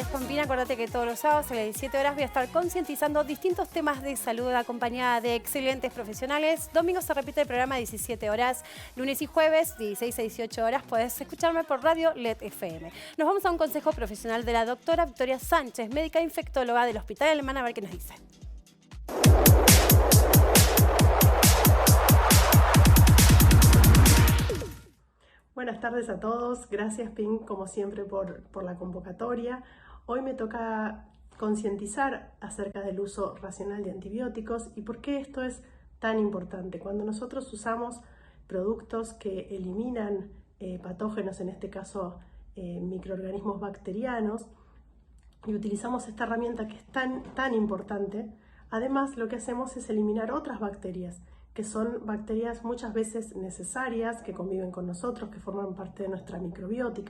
es Pampina. Acuérdate que todos los sábados a las 17 horas voy a estar concientizando distintos temas de salud acompañada de excelentes profesionales. Domingo se repite el programa a 17 horas. Lunes y jueves, 16 a 18 horas, puedes escucharme por Radio LED FM. Nos vamos a un consejo profesional de la doctora Victoria Sánchez, médica infectóloga del Hospital Alemán, a ver qué nos dice. Buenas tardes a todos, gracias Pink como siempre por la convocatoria. Hoy me toca concientizar acerca del uso racional de antibióticos y por qué esto es tan importante. Cuando nosotros usamos productos que eliminan patógenos, en este caso microorganismos bacterianos, y utilizamos esta herramienta que es tan importante, además lo que hacemos es eliminar otras bacterias, que son bacterias muchas veces necesarias, que conviven con nosotros, que forman parte de nuestra microbiota,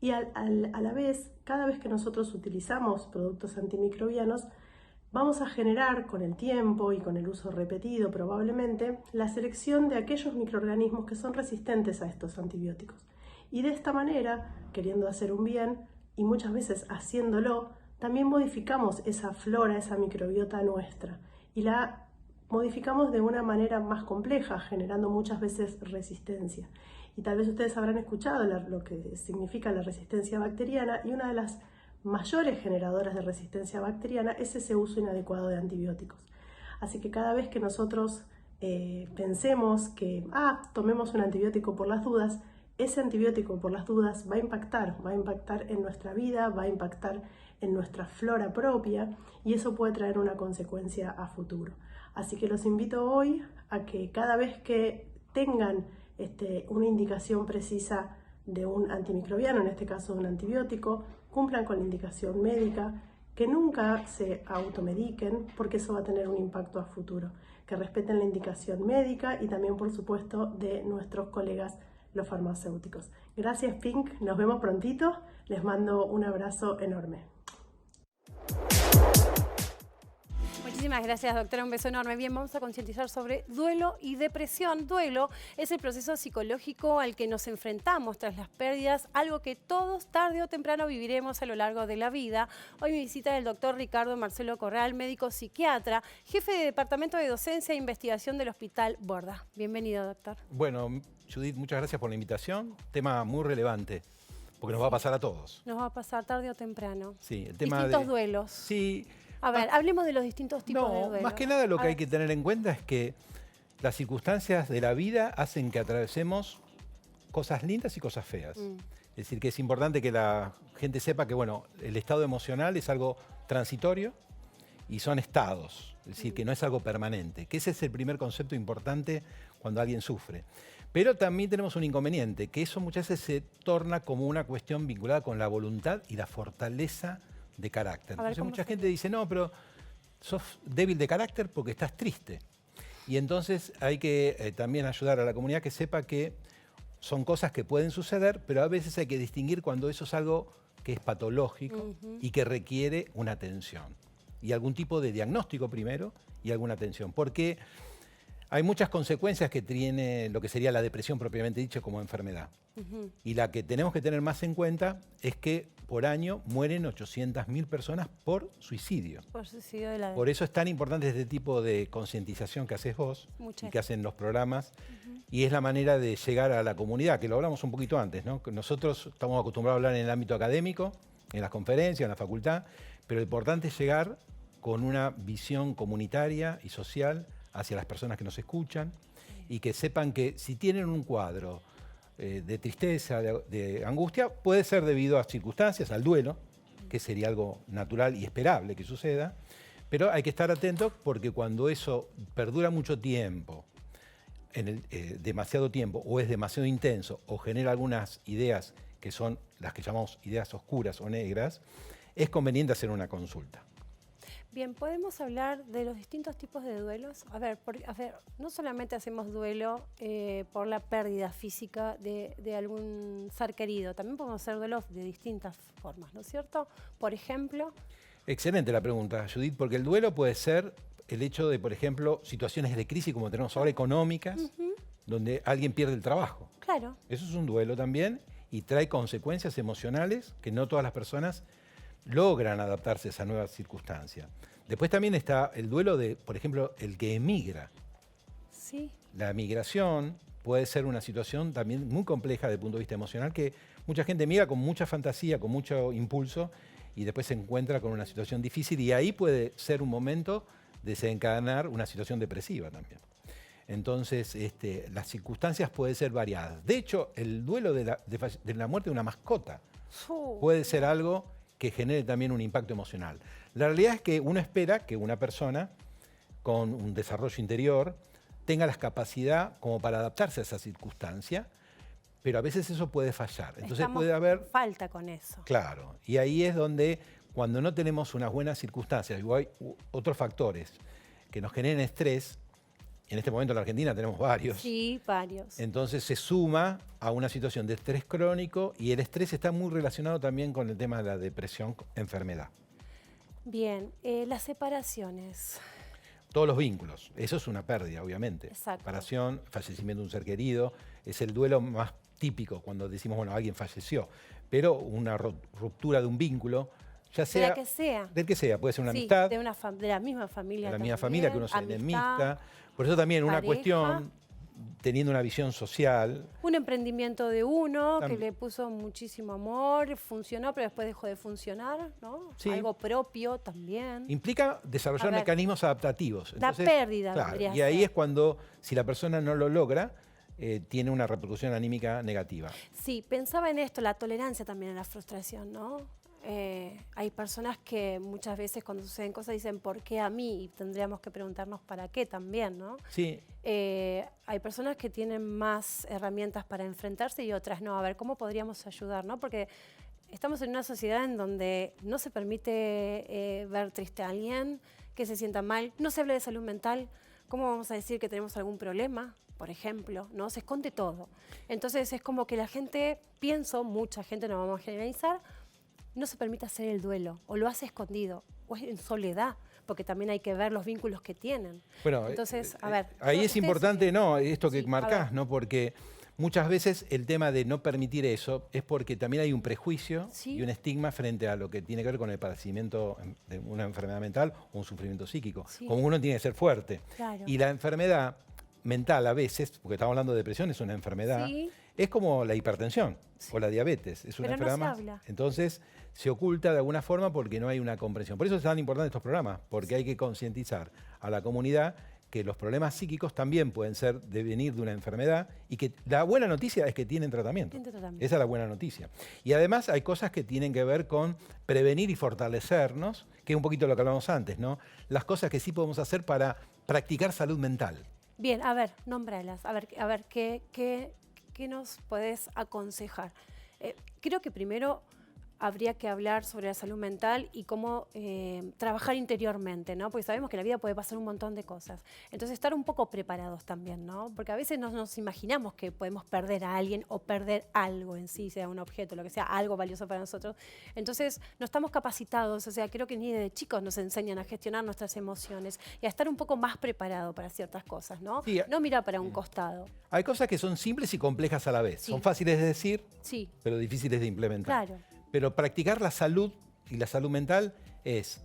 y a la vez, cada vez que nosotros utilizamos productos antimicrobianos, vamos a generar con el tiempo y con el uso repetido probablemente, la selección de aquellos microorganismos que son resistentes a estos antibióticos. Y de esta manera, queriendo hacer un bien, y muchas veces haciéndolo, también modificamos esa flora, esa microbiota nuestra, y la modificamos de una manera más compleja, generando muchas veces resistencia. Y tal vez ustedes habrán escuchado lo que significa la resistencia bacteriana, y una de las mayores generadoras de resistencia bacteriana es ese uso inadecuado de antibióticos. Así que cada vez que nosotros pensemos que tomemos un antibiótico por las dudas, ese antibiótico por las dudas va a impactar en nuestra vida, va a impactar en nuestra flora propia, y eso puede traer una consecuencia a futuro. Así que los invito hoy a que cada vez que tengan una indicación precisa de un antimicrobiano, en este caso un antibiótico, cumplan con la indicación médica, que nunca se automediquen porque eso va a tener un impacto a futuro, que respeten la indicación médica y también por supuesto de nuestros colegas los farmacéuticos. Gracias Pink, nos vemos prontito, les mando un abrazo enorme. Muchísimas gracias, doctora. Un beso enorme. Bien, vamos a concientizar sobre duelo y depresión. Duelo es el proceso psicológico al que nos enfrentamos tras las pérdidas, algo que todos tarde o temprano viviremos a lo largo de la vida. Hoy me visita el doctor Ricardo Marcelo Corral, médico psiquiatra, jefe de Departamento de Docencia e Investigación del Hospital Borda. Bienvenido, doctor. Bueno, Judith, muchas gracias por la invitación. Tema muy relevante, porque nos va a pasar a todos. Nos va a pasar tarde o temprano. Sí, el tema distintos duelos. Sí. A ver, hablemos de los distintos tipos de duelos. Más que nada lo que hay que tener en cuenta es que las circunstancias de la vida hacen que atravesemos cosas lindas y cosas feas. Es decir, que es importante que la gente sepa que, bueno, el estado emocional es algo transitorio y son estados. Es decir, que no es algo permanente. Que ese es el primer concepto importante cuando alguien sufre. Pero también tenemos un inconveniente, que eso muchas veces se torna como una cuestión vinculada con la voluntad y la fortaleza de carácter. Entonces mucha gente dice, no, pero sos débil de carácter porque estás triste. Y entonces hay que también ayudar a la comunidad que sepa que son cosas que pueden suceder, pero a veces hay que distinguir cuando eso es algo que es patológico y que requiere una atención. Y algún tipo de diagnóstico primero y alguna atención. Porque hay muchas consecuencias que tiene lo que sería la depresión propiamente dicho como enfermedad. Y la que tenemos que tener más en cuenta es que por año mueren 800.000 personas por suicidio. Por suicidio de la depresión. Por eso es tan importante este tipo de concientización que haces vos y que hacen los programas. Y es la manera de llegar a la comunidad, que lo hablamos un poquito antes, ¿no? Nosotros estamos acostumbrados a hablar en el ámbito académico, en las conferencias, en la facultad, pero lo importante es llegar con una visión comunitaria y social hacia las personas que nos escuchan y que sepan que si tienen un cuadro de tristeza, de angustia, puede ser debido a circunstancias, al duelo, que sería algo natural y esperable que suceda, pero hay que estar atentos porque cuando eso perdura mucho tiempo, demasiado tiempo, o es demasiado intenso, o genera algunas ideas que son las que llamamos ideas oscuras o negras, es conveniente hacer una consulta. Bien, ¿podemos hablar de los distintos tipos de duelos? A ver, no solamente hacemos duelo por la pérdida física de algún ser querido, también podemos hacer duelos de distintas formas, ¿no es cierto? Por ejemplo... Excelente la pregunta, Judith, porque el duelo puede ser el hecho de, por ejemplo, situaciones de crisis como tenemos ahora económicas, donde alguien pierde el trabajo. Claro. Eso es un duelo también y trae consecuencias emocionales que no todas las personas logran adaptarse a esa nueva circunstancia. Después también está el duelo de, por ejemplo, el que emigra. Sí. La migración puede ser una situación también muy compleja desde el punto de vista emocional, que mucha gente migra con mucha fantasía, con mucho impulso, y después se encuentra con una situación difícil, y ahí puede ser un momento de desencadenar una situación depresiva también. Entonces, las circunstancias pueden ser variadas. De hecho, el duelo de la muerte de una mascota puede ser algo que genere también un impacto emocional. La realidad es que uno espera que una persona con un desarrollo interior tenga la capacidad como para adaptarse a esa circunstancia, pero a veces eso puede fallar. Entonces puede haber falta con eso. Claro, y ahí es donde cuando no tenemos unas buenas circunstancias, o hay otros factores que nos generen estrés, en este momento en la Argentina tenemos varios. Sí, varios. Entonces se suma a una situación de estrés crónico, y el estrés está muy relacionado también con el tema de la depresión, enfermedad. Bien, las separaciones. Todos los vínculos, eso es una pérdida, obviamente. Exacto. Separación, fallecimiento de un ser querido, es el duelo más típico cuando decimos, bueno, alguien falleció. Pero una ruptura de un vínculo, ya sea... De la que sea. Del que sea, puede ser una Sí, amistad. de la misma familia. De la también, misma familia, que uno se amistad, enemista. Por eso también una pareja. cuestión, teniendo una visión social. Un emprendimiento de uno que También. le puso muchísimo amor, funcionó, pero después dejó de funcionar, ¿no? Sí. Algo propio también. Implica desarrollar A ver, mecanismos adaptativos. la pérdida claro, vendría a y ahí ser. es cuando, si la persona no lo logra, tiene una repercusión anímica negativa. Sí, pensaba en esto, la tolerancia también a la frustración, ¿no? Hay personas que muchas veces cuando suceden cosas dicen ¿por qué a mí? Y tendríamos que preguntarnos para qué también, ¿no? Sí, Hay personas que tienen más herramientas para enfrentarse y otras no. A ver, ¿cómo podríamos ayudar, no? Porque estamos en una sociedad en donde no se permite ver triste a alguien, que se sienta mal, no se habla de salud mental. ¿Cómo vamos a decir que tenemos algún problema? Por ejemplo, ¿no? Se esconde todo. Entonces es como que la gente, pienso, mucha gente, no vamos a generalizar, no se permite hacer el duelo, o lo hace escondido, o es en soledad, porque también hay que ver los vínculos que tienen. bueno, Entonces, a ver. ahí es ustedes- importante, ¿no? Esto que Sí, a marcás, ver. ¿no? Porque muchas veces el tema de no permitir eso es porque también hay un prejuicio Sí. y un estigma frente a lo que tiene que ver con el padecimiento de una enfermedad mental o un sufrimiento psíquico. Sí. Como uno tiene que ser fuerte. Claro. Y la enfermedad mental a veces, porque estamos hablando de depresión, es una enfermedad, Sí. es como la hipertensión o la diabetes, es una Pero no enfermedad se más. habla. Entonces se oculta de alguna forma porque no hay una comprensión. Por eso es tan importante estos programas, porque hay que concientizar a la comunidad que los problemas psíquicos también pueden ser devenir de una enfermedad, y que la buena noticia es que tienen tratamiento. Tienen tratamiento. Esa es la buena noticia. Y además hay cosas que tienen que ver con prevenir y fortalecernos, que es un poquito lo que hablamos antes, ¿no? Las cosas que sí podemos hacer para practicar salud mental. Bien, a ver, nómbralas. A ver, ¿qué nos podés aconsejar? Creo que primero habría que hablar sobre la salud mental y cómo trabajar interiormente, ¿no? Porque sabemos que en la vida puede pasar un montón de cosas. Entonces, estar un poco preparados también, ¿no? Porque a veces no nos imaginamos que podemos perder a alguien o perder algo en sí, sea un objeto, lo que sea, algo valioso para nosotros. Entonces, no estamos capacitados, o sea, creo que ni desde chicos nos enseñan a gestionar nuestras emociones y a estar un poco más preparados para ciertas cosas, ¿no? Sí, No mirar para un costado. Hay cosas que son simples y complejas a la vez. Sí. Son fáciles de decir, Sí, pero difíciles de implementar. claro. Pero practicar la salud y la salud mental es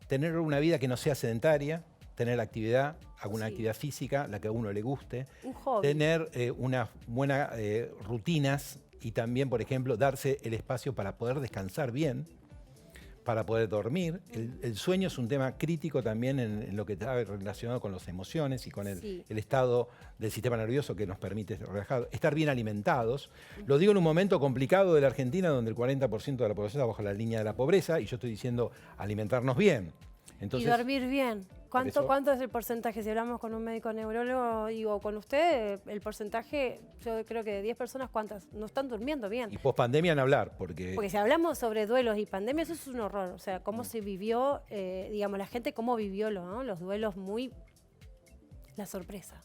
tener una vida que no sea sedentaria, tener actividad, alguna Sí. actividad física, la que a uno le guste, Un hobby. tener unas buenas rutinas, y también, por ejemplo, darse el espacio para poder descansar bien, para poder dormir. El sueño es un tema crítico también en lo que está relacionado con las emociones y con Sí. el estado del sistema nervioso que nos permite relajar. Estar bien alimentados. Lo digo en un momento complicado de la Argentina, donde el 40% de la población está bajo la línea de la pobreza, y yo estoy diciendo alimentarnos bien. Entonces, y dormir bien. eso- ¿Cuánto es el porcentaje? Si hablamos con un médico neurólogo o con usted, el porcentaje, yo creo que de 10 personas, ¿cuántas no están durmiendo bien? y post-pandemia en hablar, porque Porque si hablamos sobre duelos y pandemias, eso es un horror. O sea, cómo se vivió, digamos, la gente, cómo vivió ¿no? los duelos, la sorpresa,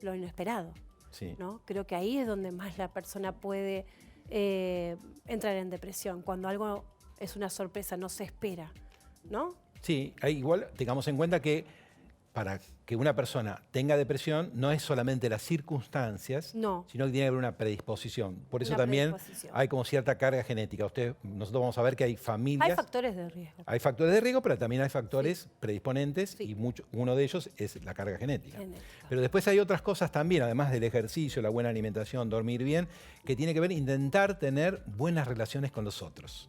lo inesperado. sí. ¿No? Creo que ahí es donde más la persona puede entrar en depresión, cuando algo es una sorpresa, no se espera, ¿no? Sí, igual tengamos en cuenta que para que una persona tenga depresión no es solamente las circunstancias, No. sino que tiene que haber una predisposición. Por eso Una también predisposición. hay como cierta carga genética. Nosotros vamos a ver que hay familias... Hay factores de riesgo. Hay factores de riesgo, pero también hay factores predisponentes Sí. y uno de ellos es la carga genética. Genética. Pero después hay otras cosas también, además del ejercicio, la buena alimentación, dormir bien, que tiene que ver intentar tener buenas relaciones con los otros.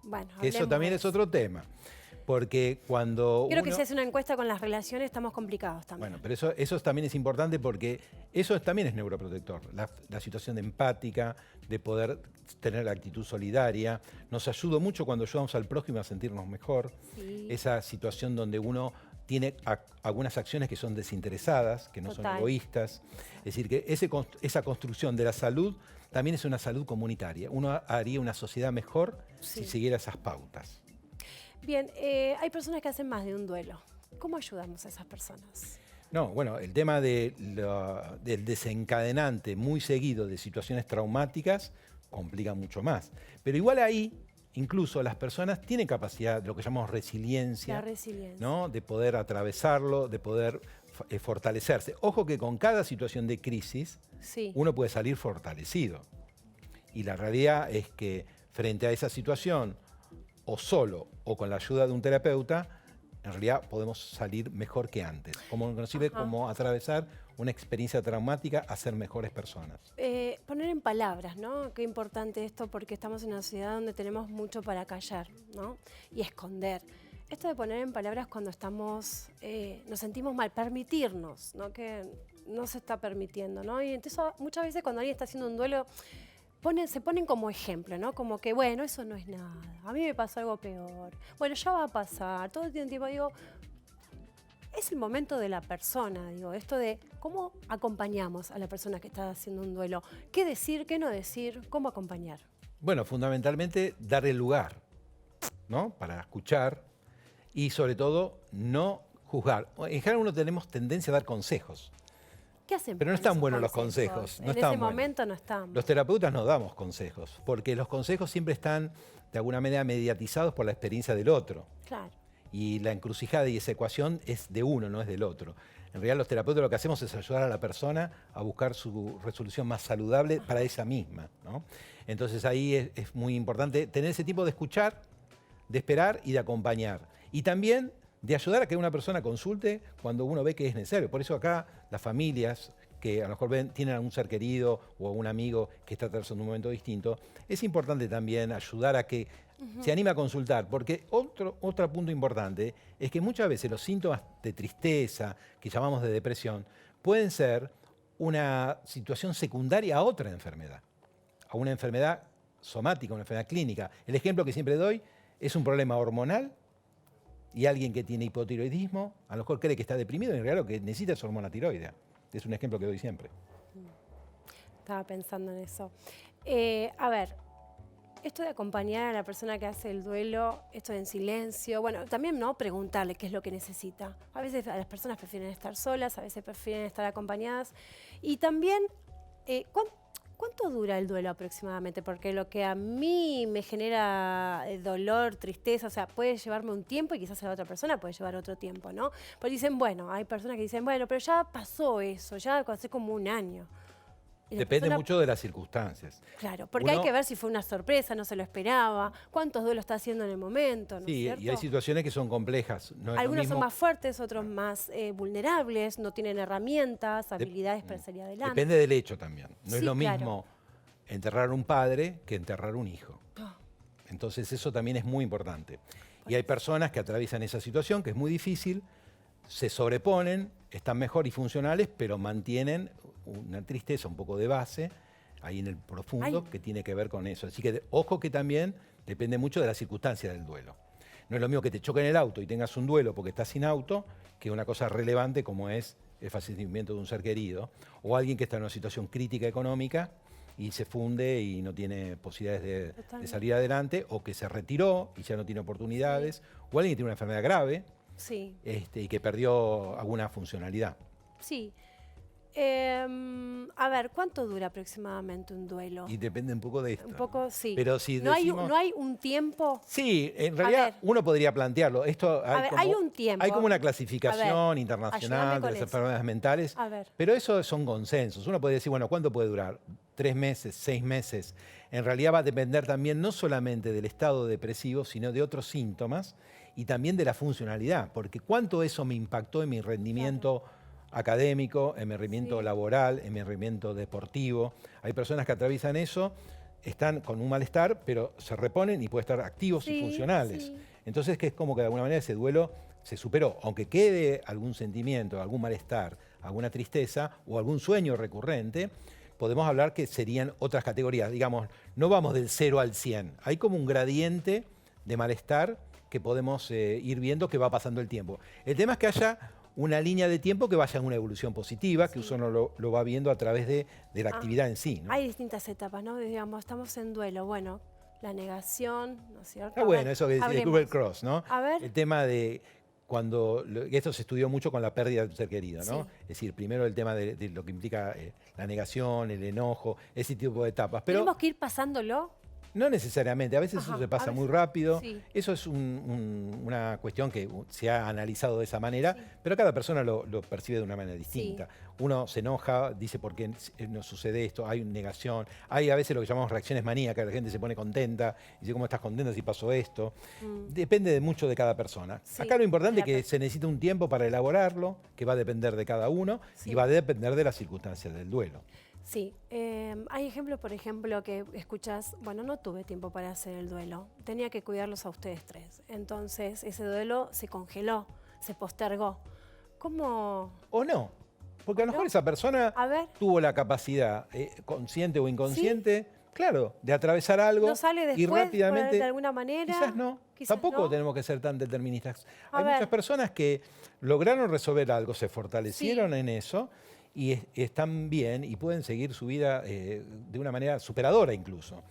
Bueno, Que eso hablemos también de es otro tema. Porque cuando Creo que uno- si hace una encuesta con las relaciones estamos complicados también. Bueno, pero eso también es importante porque eso también es neuroprotector. La situación de empática, de poder tener la actitud solidaria, nos ayuda mucho cuando ayudamos al prójimo a sentirnos mejor. Sí. Esa situación donde uno tiene algunas acciones que son desinteresadas, que no son Total. egoístas. Es decir, que esa construcción de la salud también es una salud comunitaria. Uno haría una sociedad mejor Sí. si siguiera esas pautas. Bien, hay personas que hacen más de un duelo. ¿Cómo ayudamos a esas personas? No, bueno, el tema del desencadenante muy seguido de situaciones traumáticas complica mucho más. Pero igual ahí, incluso las personas tienen capacidad de lo que llamamos resiliencia, La resiliencia. ¿no? De poder atravesarlo, de poder fortalecerse. Ojo que con cada situación de crisis Sí. uno puede salir fortalecido. Y la realidad es que frente a esa situación, o solo o con la ayuda de un terapeuta, en realidad podemos salir mejor que antes. Como nos sirve Ajá. como atravesar una experiencia traumática a ser mejores personas. Poner en palabras, ¿no? Qué importante esto porque estamos en una sociedad donde tenemos mucho para callar, ¿no? Y esconder. Esto de poner en palabras cuando estamos, nos sentimos mal, permitirnos, ¿no? Que no se está permitiendo, ¿no? Y entonces muchas veces cuando alguien está haciendo un duelo, se ponen como ejemplo, ¿no? Como que, bueno, eso no es nada. A mí me pasó algo peor. Bueno, ya va a pasar. Todo tiene tiempo. Digo, es el momento de la persona, digo, esto de cómo acompañamos a la persona que está haciendo un duelo. ¿Qué decir, qué no decir? ¿Cómo acompañar? Bueno, fundamentalmente darle lugar, ¿no? Para escuchar y sobre todo no juzgar. En general uno tenemos tendencia a dar consejos. ¿Qué hacen? Pero no con están esos buenos los consejos, no en están ese buenos. momento no están. Los terapeutas no damos consejos, porque los consejos siempre están de alguna manera mediatizados por la experiencia del otro. Claro. Y la encrucijada y esa ecuación es de uno, no es del otro. En realidad los terapeutas lo que hacemos es ayudar a la persona a buscar su resolución más saludable para ella misma, ¿no? Entonces ahí es muy importante tener ese tipo de escuchar, de esperar y de acompañar. Y también de ayudar a que una persona consulte cuando uno ve que es necesario. Por eso acá las familias que a lo mejor tienen a un ser querido o a un amigo que está atravesando un momento distinto, es importante también ayudar a que se anime a consultar, porque otro punto importante es que muchas veces los síntomas de tristeza, que llamamos de depresión, pueden ser una situación secundaria a otra enfermedad, a una enfermedad somática, una enfermedad clínica. El ejemplo que siempre doy es un problema hormonal y alguien que tiene hipotiroidismo a lo mejor cree que está deprimido y en realidad lo que necesita es hormona tiroidea. Es un ejemplo que doy siempre. Estaba pensando en eso. A ver, esto de acompañar a la persona que hace el duelo, esto de en silencio, bueno, también no preguntarle qué es lo que necesita. A veces a las personas prefieren estar solas, a veces prefieren estar acompañadas. Y también, ¿cuánto dura el duelo aproximadamente? Porque lo que a mí me genera dolor, tristeza, o sea, puede llevarme un tiempo y quizás a la otra persona puede llevar otro tiempo, ¿no? Porque dicen, bueno, hay personas que dicen, bueno, pero ya pasó eso, ya hace como un año. Y la Depende persona- mucho de las circunstancias. Claro, porque hay Uno- que ver si fue una sorpresa, no se lo esperaba, cuántos duelos está haciendo en el momento, ¿no es Sí, cierto? y hay situaciones que son complejas. No es lo Algunos mismo- son más fuertes, otros más vulnerables, no tienen herramientas, habilidades para salir adelante. Depende del hecho también. No es Sí, lo claro. mismo enterrar un padre que enterrar un hijo. Ah, Entonces eso también es muy importante. Y hay personas que atraviesan esa situación, que es muy difícil, se sobreponen, están mejor y funcionales, pero mantienen una tristeza un poco de base, ahí en el profundo, Ay. que tiene que ver con eso. Así que ojo que también depende mucho de la circunstancia del duelo. No es lo mismo que te choquen el auto y tengas un duelo porque estás sin auto, que una cosa relevante como es el fallecimiento de un ser querido, o alguien que está en una situación crítica económica y se funde y no tiene posibilidades de Totalmente. salir adelante, o que se retiró y ya no tiene oportunidades, o alguien que tiene una enfermedad grave sí, y que perdió alguna funcionalidad. sí. A ver, ¿cuánto dura aproximadamente un duelo? Y depende un poco de esto. Un poco, sí. Pero si ¿No decimos... hay un tiempo? Sí, en realidad ver. uno podría plantearlo. Esto Hay un tiempo. Hay como una A clasificación ver, internacional ayúdame de con las eso. enfermedades mentales, A ver. pero eso son consensos. Uno puede decir, bueno, ¿cuánto puede durar? 3 meses, 6 meses. En realidad va a depender también no solamente del estado depresivo, sino de otros síntomas y también de la funcionalidad, porque cuánto eso me impactó en mi rendimiento académico, en mi rendimiento laboral, en mi rendimiento deportivo. Hay personas que atraviesan eso, están con un malestar, pero se reponen y pueden estar activos y funcionales. Sí. Entonces, que es como que de alguna manera ese duelo se superó, aunque quede algún sentimiento, algún malestar, alguna tristeza o algún sueño recurrente, podemos hablar que serían otras categorías. Digamos, no vamos del 0 al 100. Hay como un gradiente de malestar que podemos ir viendo que va pasando el tiempo. El tema es que haya una línea de tiempo que vaya en una evolución positiva, que uno lo va viendo a través de la actividad en sí, ¿no? Hay distintas etapas, ¿no? Digamos, estamos en duelo. Bueno, la negación, ¿no es cierto? Ah, bueno, eso que decía hablemos. Kubler-Ross, ¿no? A ver. El tema de cuando... Esto se estudió mucho con la pérdida de tu ser querido, ¿no? Sí. Es decir, primero el tema de lo que implica la negación, el enojo, ese tipo de etapas. Pero ¿Tenemos que ir pasándolo? no necesariamente, a veces Ajá, eso se pasa a muy veces, rápido. sí. Eso es una cuestión que se ha analizado de esa manera, pero cada persona lo percibe de una manera distinta. Uno se enoja, dice por qué no sucede esto, hay una negación, hay a veces lo que llamamos reacciones maníacas, la gente se pone contenta, dice ¿cómo estás contenta si pasó esto? Depende mucho de cada persona. Sí, Acá lo importante es de la que se necesita un tiempo para elaborarlo, que va a depender de cada uno y va a depender de las circunstancias del duelo. Sí, hay ejemplos, por ejemplo, que escuchas, bueno, no tuve tiempo para hacer el duelo, tenía que cuidarlos a ustedes 3. Entonces, ese duelo se congeló, se postergó. ¿Cómo? O no, porque a lo mejor esa persona A ver. tuvo la capacidad, consciente o inconsciente, claro, de atravesar algo ¿No sale y después rápidamente... de alguna manera? Quizás no, tampoco no. tenemos que ser tan deterministas. A Hay ver. muchas personas que lograron resolver algo, se fortalecieron en eso y están bien y pueden seguir su vida de una manera superadora incluso.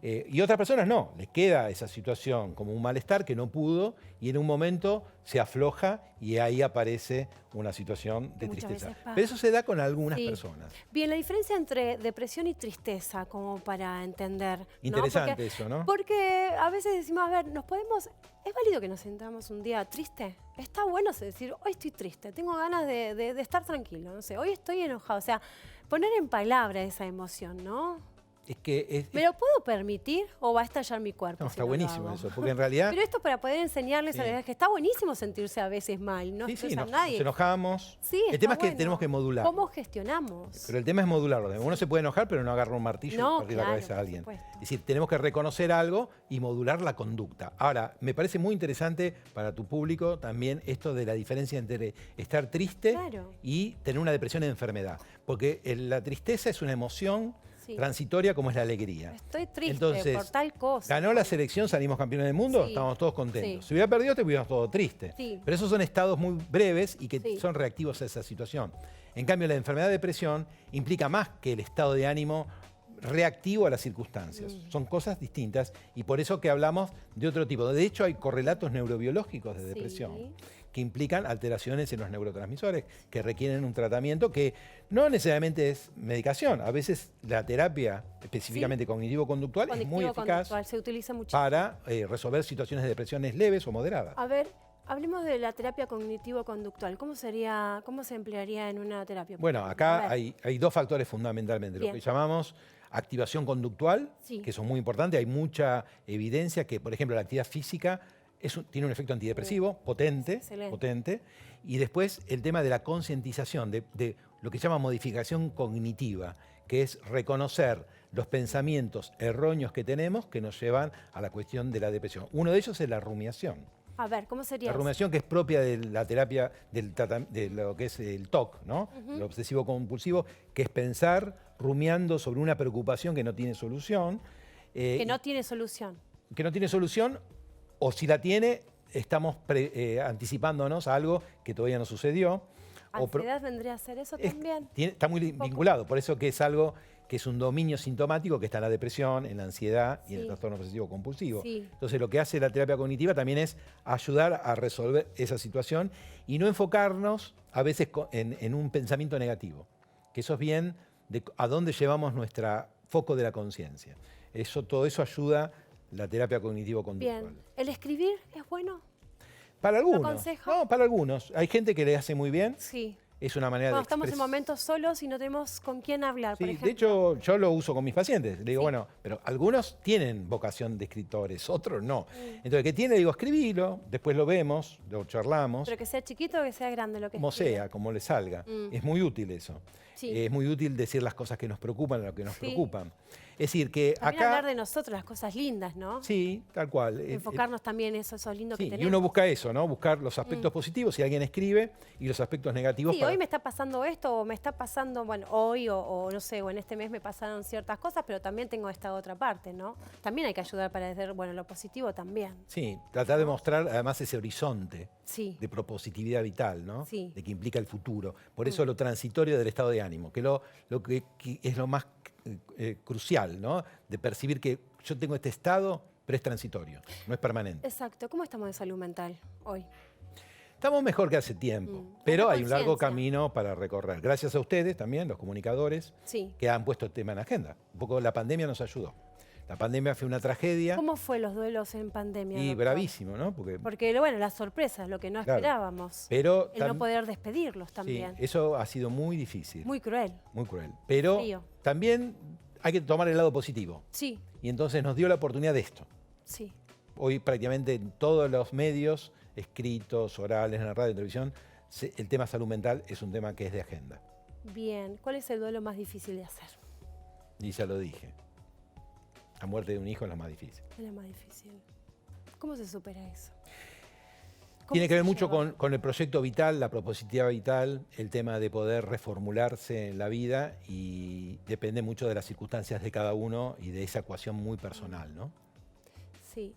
Y otras personas no, les queda esa situación como un malestar que no pudo y en un momento se afloja y ahí aparece una situación de Muchas tristeza. veces pasa. Pero eso se da con algunas personas. Bien, la diferencia entre depresión y tristeza, como para entender. ¿no? Interesante eso, ¿no? Porque a veces decimos, a ver, ¿es válido que nos sintamos un día triste? Está bueno decir, hoy estoy triste, tengo ganas de estar tranquilo, no sé, hoy estoy enojado. O sea, poner en palabra esa emoción, ¿no? Es que ¿Me lo puedo permitir o va a estallar mi cuerpo? no, si está no lo buenísimo hago? eso, porque en realidad... Pero esto para poder enseñarles a los que está buenísimo sentirse a veces mal, no Sí, excusa a nos nadie. enojamos. Sí, el está tema es que bueno. tenemos que modular. ¿Cómo gestionamos? Pero el tema es modularlo. Uno se puede enojar, pero no agarra un martillo No, y partir la claro, cabeza a por alguien. supuesto. Es decir, tenemos que reconocer algo y modular la conducta. Ahora, me parece muy interesante para tu público también esto de la diferencia entre estar triste y tener una depresión de enfermedad. Porque la tristeza es una emoción transitoria como es la alegría. Estoy triste Entonces, por tal cosa. ganó la selección, salimos campeones del mundo, estábamos todos contentos. Si hubiera perdido, estuviéramos todos tristes. Pero esos son estados muy breves y que son reactivos a esa situación. En cambio, la enfermedad de depresión implica más que el estado de ánimo reactivo a las circunstancias. Son cosas distintas y por eso que hablamos de otro tipo. De hecho, hay correlatos neurobiológicos de depresión que implican alteraciones en los neurotransmisores que requieren un tratamiento que no necesariamente es medicación. A veces la terapia, específicamente cognitivo-conductual, es muy eficaz se utiliza muchísimo para resolver situaciones de depresiones leves o moderadas. A ver, hablemos de la terapia cognitivo-conductual. ¿Cómo se emplearía en una terapia? Bueno, acá hay 2 factores fundamentalmente. Lo que llamamos activación conductual, que son muy importantes. Hay mucha evidencia que, por ejemplo, la actividad física tiene un efecto antidepresivo potente, y después el tema de la concientización, de lo que se llama modificación cognitiva, que es reconocer los pensamientos erróneos que tenemos que nos llevan a la cuestión de la depresión. Uno de ellos es la rumiación. A ver, ¿cómo sería? La rumiación que es propia de la terapia de lo que es el TOC, ¿no? El obsesivo compulsivo, que es pensar rumiando sobre una preocupación que no tiene solución. Que no tiene solución. Que no tiene solución, o si la tiene, estamos anticipándonos a algo que todavía no sucedió. ¿Ansiedad vendría a ser eso también? Está muy vinculado, por eso que es algo que es un dominio sintomático que está en la depresión, en la ansiedad y en el trastorno obsesivo compulsivo. Entonces lo que hace la terapia cognitiva también es ayudar a resolver esa situación y no enfocarnos a veces en un pensamiento negativo. que eso es bien de a dónde llevamos nuestro foco de la conciencia. Todo eso ayuda la terapia cognitivo-conductual. Bien. ¿El escribir es bueno? Para algunos. aconseja? No, para algunos. Hay gente que le hace muy bien. Sí. Es una manera Cuando de estamos en expresar. momentos solos y no tenemos con quién hablar, por Sí, ejemplo. de hecho, yo lo uso con mis pacientes. Le digo, Sí. bueno, pero algunos tienen vocación de escritores, otros no. Entonces, el que tiene, digo, escribilo, después lo vemos, lo charlamos, Pero que sea chiquito o que sea grande lo que como escribe. sea, como le salga. Mm. Es muy útil eso. Sí. Es muy útil decir las cosas que nos preocupan, lo que nos Sí. preocupan. Es decir, que También acá... hablar de nosotros, las cosas lindas, ¿no? Sí, tal cual. Enfocarnos también en eso lindo Sí, que y tenemos. uno busca eso, ¿no? Buscar los aspectos positivos, si alguien escribe, y los aspectos negativos Sí, para... hoy me está pasando esto, o me está pasando, bueno, hoy o no sé, o en este mes me pasaron ciertas cosas, pero también tengo esta otra parte, ¿no? También hay que ayudar para decir, bueno, lo positivo también. Sí, tratar de mostrar además ese horizonte Sí. de propositividad vital, ¿no? Sí. De que implica el futuro. Por eso lo transitorio del estado de ánimo, que que es lo más crucial, ¿no? De percibir que yo tengo este estado, pero es transitorio, no es permanente. Exacto. ¿Cómo estamos de salud mental hoy? Estamos mejor que hace tiempo, Mm. pero Más hay un largo conciencia. camino para recorrer. Gracias a ustedes también, los comunicadores, Sí. que han puesto el tema en agenda. Un poco la pandemia nos ayudó. La pandemia fue una tragedia ¿Cómo fue los duelos en pandemia? y doctor? bravísimo, ¿no? Porque, bueno, las sorpresas, lo que no Claro. esperábamos. Pero El no poder despedirlos sí, también. eso ha sido muy difícil, Muy cruel. muy cruel. Pero Frío. también hay que tomar el lado positivo. Sí, Y entonces nos dio la oportunidad de esto. sí. Hoy prácticamente en todos los medios, escritos, orales, en la radio, en televisión, el tema salud mental es un tema que es de agenda. Bien. ¿Cuál es el duelo más difícil de hacer? Y ya lo dije. La muerte de un hijo es lo más difícil. Es lo más difícil. ¿Cómo se supera eso? ¿Cómo Tiene que se ver mucho lleva? con el proyecto vital, la propositividad vital, el tema de poder reformularse en la vida y depende mucho de las circunstancias de cada uno y de esa ecuación muy personal, ¿no? Sí.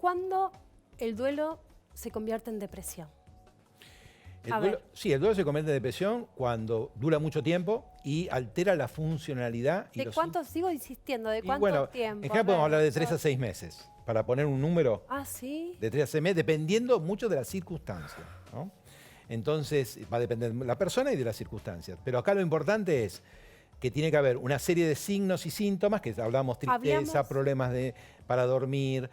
¿Cuándo el duelo se convierte en depresión? El A duelo, ver. sí, el duelo se convierte en depresión cuando dura mucho tiempo y altera la funcionalidad. Y ¿De los cuánto, sigo insistiendo, de y cuánto bueno, tiempo? en general podemos hablar de 3 a 6 meses, para poner un número Ah, sí. de 3 a 6 meses, dependiendo mucho de las circunstancias, ¿no? Entonces, va a depender de la persona y de las circunstancias. Pero acá lo importante es que tiene que haber una serie de signos y síntomas, que hablamos tristeza, Hablamos- problemas para dormir,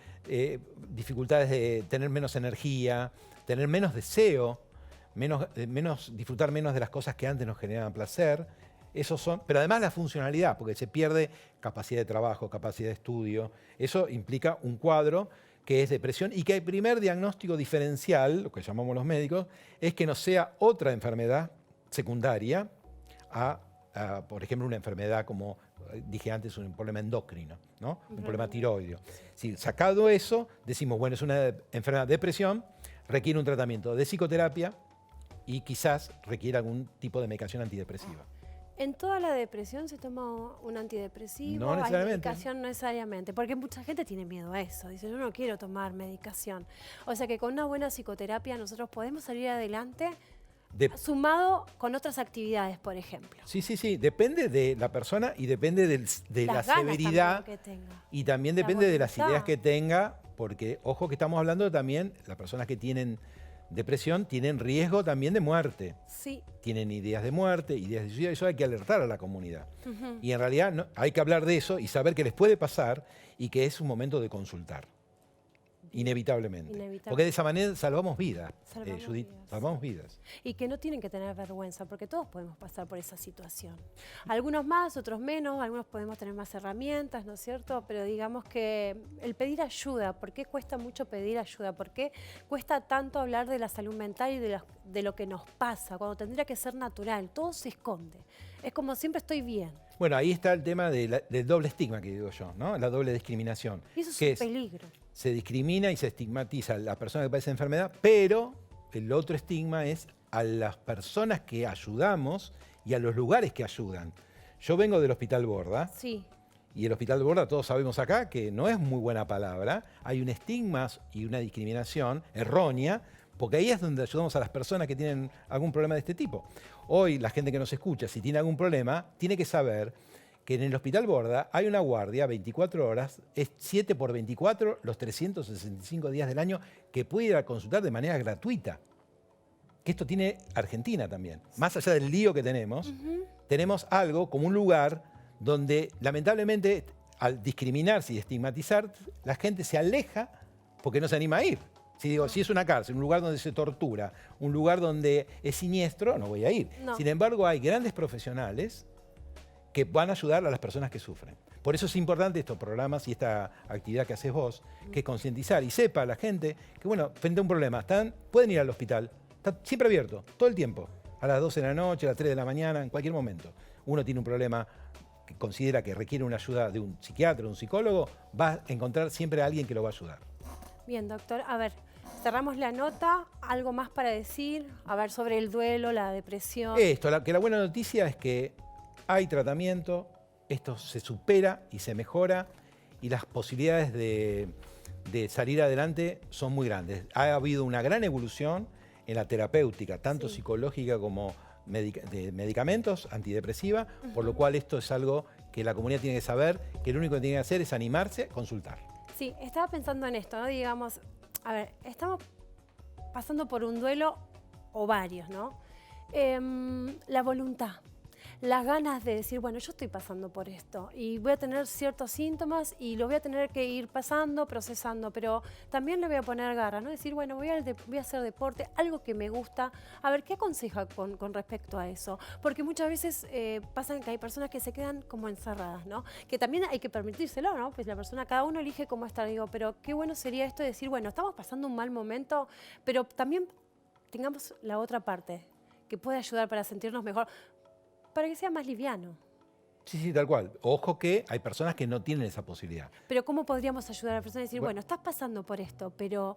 dificultades de tener menos energía, tener menos deseo, disfrutar menos de las cosas que antes nos generaban placer. Esos son, pero además la funcionalidad, porque se pierde capacidad de trabajo, capacidad de estudio. Eso implica un cuadro que es depresión y que el primer diagnóstico diferencial, lo que llamamos los médicos, es que no sea otra enfermedad secundaria a, por ejemplo, una enfermedad como dije antes, un problema endocrino, ¿no? Un problema tiroideo. Si sacado eso, decimos, bueno, es una enfermedad de depresión, requiere un tratamiento de psicoterapia y quizás requiere algún tipo de medicación antidepresiva. ¿En toda la depresión se toma un antidepresivo? No necesariamente. ¿Hay medicación? No necesariamente, porque mucha gente tiene miedo a eso. Dice, yo no quiero tomar medicación. O sea que con una buena psicoterapia nosotros podemos salir adelante, sumado con otras actividades, por ejemplo. Sí, sí, sí. Depende de la persona y depende de la Las ganas severidad también que tenga. y también La depende de las voluntad. ideas que tenga, porque ojo que estamos hablando también, las personas que tienen depresión tienen riesgo también de muerte. Sí. Tienen ideas de muerte, ideas de suicidio, eso hay que alertar a la comunidad. Ujú. Y en realidad hay que hablar de eso y saber que les puede pasar y que es un momento de consultar. Inevitablemente. Inevitable. Porque de esa manera salvamos vidas, Salvamos Judith, vidas. salvamos vidas. Y que no tienen que tener vergüenza, porque todos podemos pasar por esa situación. Algunos más, otros menos, algunos podemos tener más herramientas, ¿no es cierto? Pero digamos que el pedir ayuda, ¿por qué cuesta mucho pedir ayuda? ¿Por qué cuesta tanto hablar de la salud mental y de lo que nos pasa, cuando tendría que ser natural? Todo se esconde. Es como siempre estoy bien. Bueno, ahí está el tema del doble estigma que digo yo, ¿no? La doble discriminación. Y eso es que un peligro. se discrimina y se estigmatiza a la persona que padece enfermedad, pero el otro estigma es a las personas que ayudamos y a los lugares que ayudan. Yo vengo del Hospital Borda, Sí. y el Hospital Borda, todos sabemos acá que no es muy buena palabra, hay un estigma y una discriminación errónea, porque ahí es donde ayudamos a las personas que tienen algún problema de este tipo. Hoy la gente que nos escucha, si tiene algún problema, tiene que saber que en el Hospital Borda hay una guardia 24 horas, es 7 por 24 los 365 días del año, que puede ir a consultar de manera gratuita. que esto tiene Argentina también. Más allá del lío que tenemos, tenemos algo como un lugar donde lamentablemente al discriminarse y estigmatizar, la gente se aleja porque no se anima a ir. Si es una cárcel, un lugar donde se tortura, un lugar donde es siniestro, no voy a ir. No. Sin embargo, hay grandes profesionales que van a ayudar a las personas que sufren. Por eso es importante estos programas y esta actividad que haces vos, que es concientizar y sepa la gente que, bueno, frente a un problema, pueden ir al hospital, está siempre abierto, todo el tiempo, a las 12 de la noche, a las 3 de la mañana, en cualquier momento. Uno tiene un problema que considera que requiere una ayuda de un psiquiatra, de un psicólogo, va a encontrar siempre a alguien que lo va a ayudar. Bien, doctor. A ver, cerramos la nota. ¿Algo más para decir? A ver, sobre el duelo, la depresión. Que la buena noticia es que hay tratamiento, esto se supera y se mejora y las posibilidades de salir adelante son muy grandes. Ha habido una gran evolución en la terapéutica, tanto psicológica como de medicamentos, antidepresiva, por lo cual esto es algo que la comunidad tiene que saber, que lo único que tiene que hacer es animarse a consultar. Sí, estaba pensando en esto, ¿no? Digamos, a ver, estamos pasando por un duelo o varios, ¿no? La voluntad, las ganas de decir, bueno, yo estoy pasando por esto y voy a tener ciertos síntomas y lo voy a tener que ir pasando, procesando, pero también le voy a poner garra, ¿no? Decir, bueno, voy a hacer deporte, algo que me gusta. A ver, ¿qué aconseja con respecto a eso? Porque muchas veces pasa que hay personas que se quedan como encerradas, ¿no? Que también hay que permitírselo, ¿no? Pues la persona, cada uno elige cómo estar. Digo, pero qué bueno sería esto de decir, bueno, estamos pasando un mal momento, pero también tengamos la otra parte que puede ayudar para sentirnos mejor, para que sea más liviano. Sí, tal cual. Ojo que hay personas que no tienen esa posibilidad. Pero ¿cómo podríamos ayudar a la persona a decir, bueno, estás pasando por esto, pero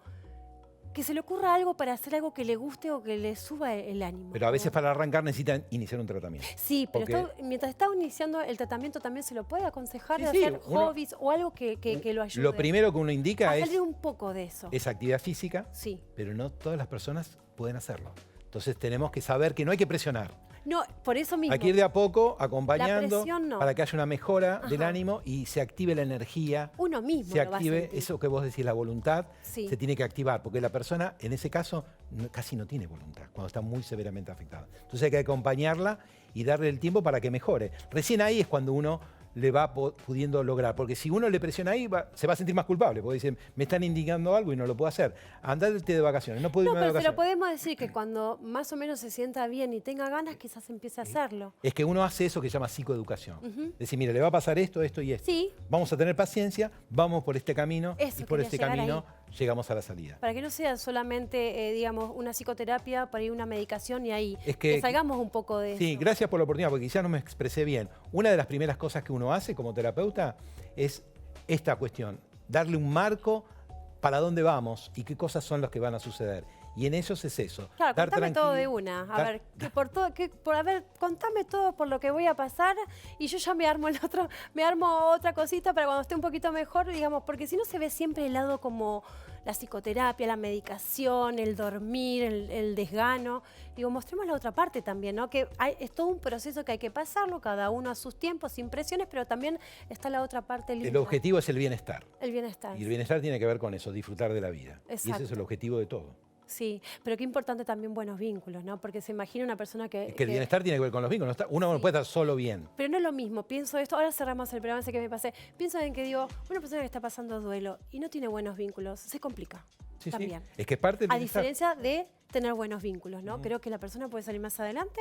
que se le ocurra algo para hacer algo que le guste o que le suba el ánimo? Pero a veces para arrancar necesitan iniciar un tratamiento. Sí, pero mientras está iniciando el tratamiento también se lo puede aconsejar de hacer hobbies o algo que lo ayude. Lo primero que uno indica es salir un poco de eso. Es actividad física, pero no todas las personas pueden hacerlo. Entonces tenemos que saber que no hay que presionar. No, por eso mismo. Hay que ir de a poco, acompañando, no. para que haya una mejora del ánimo y se active la energía. Uno mismo se lo va a active sentir. eso que vos decís, la voluntad, se tiene que activar, porque la persona, en ese caso, casi no tiene voluntad, cuando está muy severamente afectada. Entonces hay que acompañarla y darle el tiempo para que mejore. Recién ahí es cuando uno le va pudiendo lograr, porque si uno le presiona ahí, se va a sentir más culpable, porque dicen, me están indicando algo y no lo puedo hacer. Andate de vacaciones, no puedo irme de vacaciones. Pero podemos decir que cuando más o menos se sienta bien y tenga ganas, quizás empiece a hacerlo. Es que uno hace eso que se llama psicoeducación. Decir, mire, le va a pasar esto, esto y esto. Sí. Vamos a tener paciencia, vamos por este camino y por este camino llegamos a la salida. Para que no sea solamente, digamos, una psicoterapia, para ir una medicación y ahí que salgamos un poco de eso. Sí, gracias por la oportunidad, porque quizás no me expresé bien. Una de las primeras cosas que uno hace como terapeuta es esta cuestión, darle un marco para dónde vamos y qué cosas son las que van a suceder. Y en ellos es eso. Claro, contame todo de una. A ver, contame todo por lo que voy a pasar y yo ya me armo otra cosita para cuando esté un poquito mejor, digamos, porque si no se ve siempre el lado como la psicoterapia, la medicación, el dormir, el desgano. Digo, mostremos la otra parte también, ¿no? Que es todo un proceso que hay que pasarlo, cada uno a sus tiempos, sin presiones, pero también está la otra parte linda. El objetivo es el bienestar. El bienestar. Y el bienestar tiene que ver con eso, disfrutar de la vida. Exacto. Y ese es el objetivo de todo. Sí, pero qué importante también buenos vínculos, ¿no? Porque se imagina una persona que el bienestar tiene que ver con los vínculos. Uno no puede estar solo bien. Pero no es lo mismo. Pienso esto, ahora cerramos el programa, sé que me pasé. Pienso en que digo, una persona que está pasando duelo y no tiene buenos vínculos, se complica. Sí, también. Es que es parte del bienestar. A diferencia de tener buenos vínculos, ¿no? Creo que la persona puede salir más adelante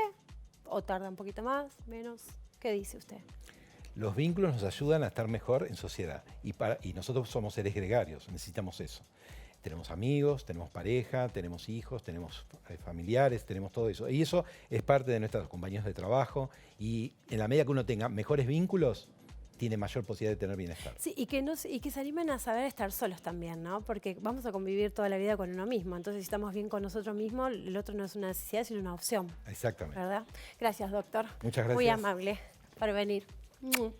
o tarda un poquito más, menos. ¿Qué dice usted? Los vínculos nos ayudan a estar mejor en sociedad. Y nosotros somos seres gregarios, necesitamos eso. Tenemos amigos, tenemos pareja, tenemos hijos, tenemos familiares, tenemos todo eso. Y eso es parte de nuestros compañeros de trabajo. Y en la medida que uno tenga mejores vínculos, tiene mayor posibilidad de tener bienestar. Sí, y que se animen a saber estar solos también, ¿no? Porque vamos a convivir toda la vida con uno mismo. Entonces, si estamos bien con nosotros mismos, el otro no es una necesidad, sino una opción. Exactamente. ¿Verdad? Gracias, doctor. Muchas gracias. Muy amable por venir.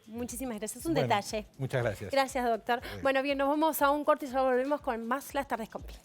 Muchísimas gracias. Es un detalle. Muchas gracias. Gracias, doctor. Bueno, bien, nos vamos a un corte y ya volvemos con más Las Tardes con Pi.